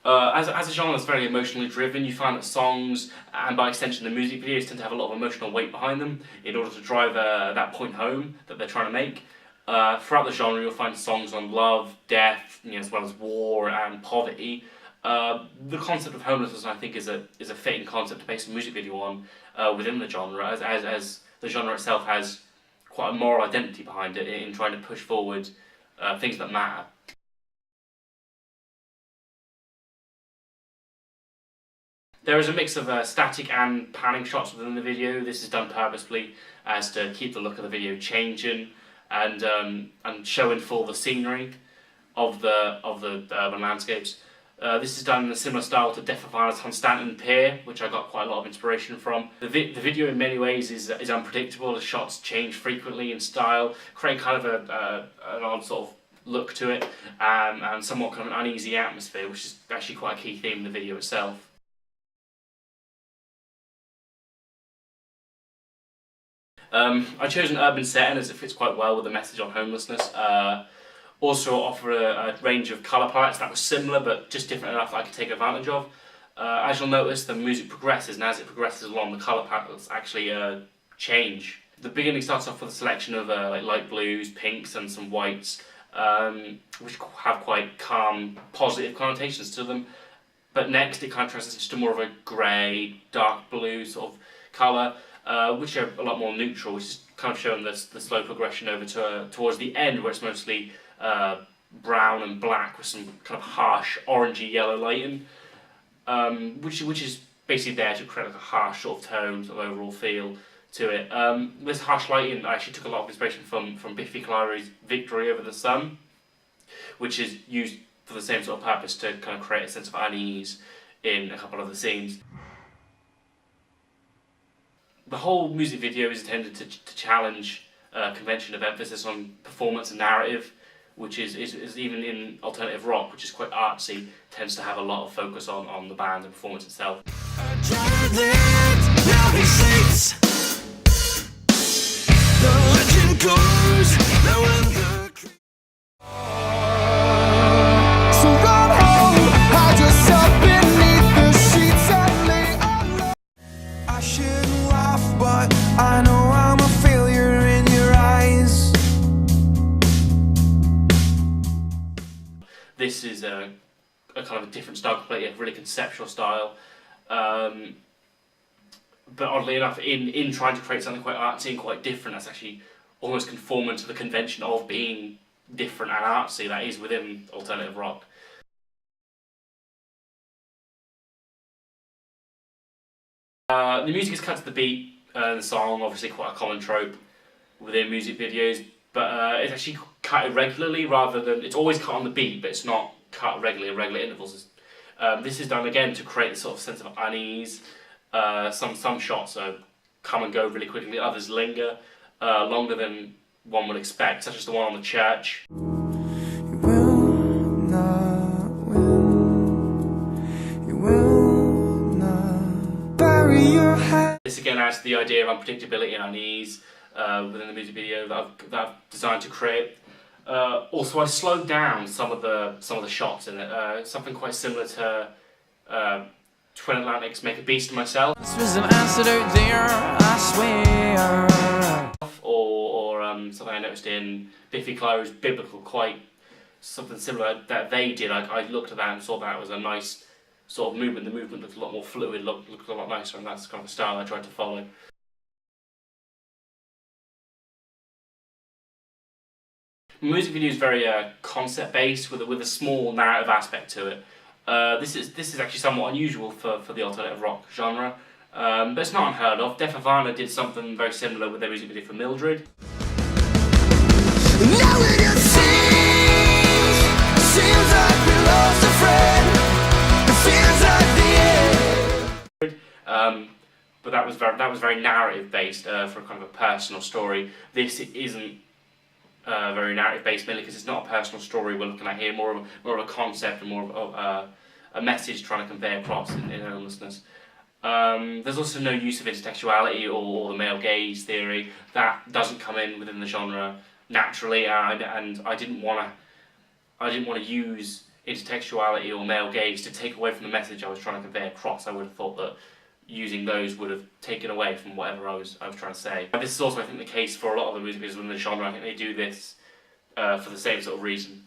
As a genre that's very emotionally driven, you find that songs, and by extension the music videos, tend to have a lot of emotional weight behind them in order to drive that point home that they're trying to make. Throughout the genre, you'll find songs on love, death, as well as war and poverty. The concept of homelessness, I think, is a fitting concept to base a music video on within the genre, as the genre itself has quite a moral identity behind it in trying to push forward things that matter. There is a mix of static and panning shots within the video. This is done purposefully as to keep the look of the video changing and show in full the scenery of the urban landscapes. This is done in a similar style to Death of Violence Hunstanton Pier, which I got quite a lot of inspiration from. The video in many ways is unpredictable. The shots change frequently in style, creating kind of an odd sort of look to it, and somewhat kind of an uneasy atmosphere, which is actually quite a key theme in the video itself. I chose an urban setting as it fits quite well with the message on homelessness. Also offer a range of colour palettes that was similar but just different enough that I could take advantage of. As you'll notice, the music progresses, and as it progresses along, the colour palettes actually change. The beginning starts off with a selection of like light blues, pinks and some whites, which have quite calm, positive connotations to them. But next it kind of transitions to more of a grey, dark blue sort of colour, which are a lot more neutral, which is kind of showing the slow progression over to towards the end, where it's mostly brown and black with some kind of harsh orangey yellow lighting, which is basically there to create like a harsh sort of tone, sort of overall feel to it. This harsh lighting I actually took a lot of inspiration from Biffy Clyro's Victory Over the Sun, which is used for the same sort of purpose to kind of create a sense of unease in a couple of the scenes. The whole music video is intended to challenge convention of emphasis on performance and narrative, which is even in alternative rock, which is quite artsy, tends to have a lot of focus on the band and performance itself. I know I'm a failure in your eyes. This is a kind of a different style completely, a really conceptual style. But oddly enough, in trying to create something quite artsy and quite different, that's actually almost conforming to the convention of being different and artsy that is within alternative rock. The music is cut to the beat. The song, obviously quite a common trope within music videos, but it's actually cut irregularly rather than, it's always cut on the beat, but it's not cut regularly at regular intervals. This is done again to create a sort of sense of unease. Some shots come and go really quickly, others linger longer than one would expect, such as the one on the church. You will not win. You will not bury your head. This again adds to the idea of unpredictability and unease within the music video that I've designed to create. Also, I slowed down some of the shots in it. Something quite similar to Twin Atlantic's "Make a Beast of Myself." This was an answer out there, I swear. Or something I noticed in Biffy Clyro's Biblical, quite something similar that they did. I looked at that and saw that was a nice sort of movement. The movement looked a lot more fluid, looked a lot nicer, and that's kind of a style I tried to follow. The music video is very concept based with a small narrative aspect to it. This is actually somewhat unusual for the alternative rock genre, but it's not unheard of. Death of Violence did something very similar with their music video for Mildred. Now it seems like we lost a friend. It feels like the end. But that was very narrative based for kind of a personal story. This isn't very narrative based, mainly because it's not a personal story we're looking at here. More of a concept and more of a message trying to convey across in homelessness. There's also no use of intertextuality or the male gaze theory. That doesn't come in within the genre naturally, and I didn't want to use intertextuality or male gaze to take away from the message I was trying to convey across. I would have thought that using those would have taken away from whatever I was trying to say. And this is also, I think, the case for a lot of the music videos within the genre. I think they do this for the same sort of reason.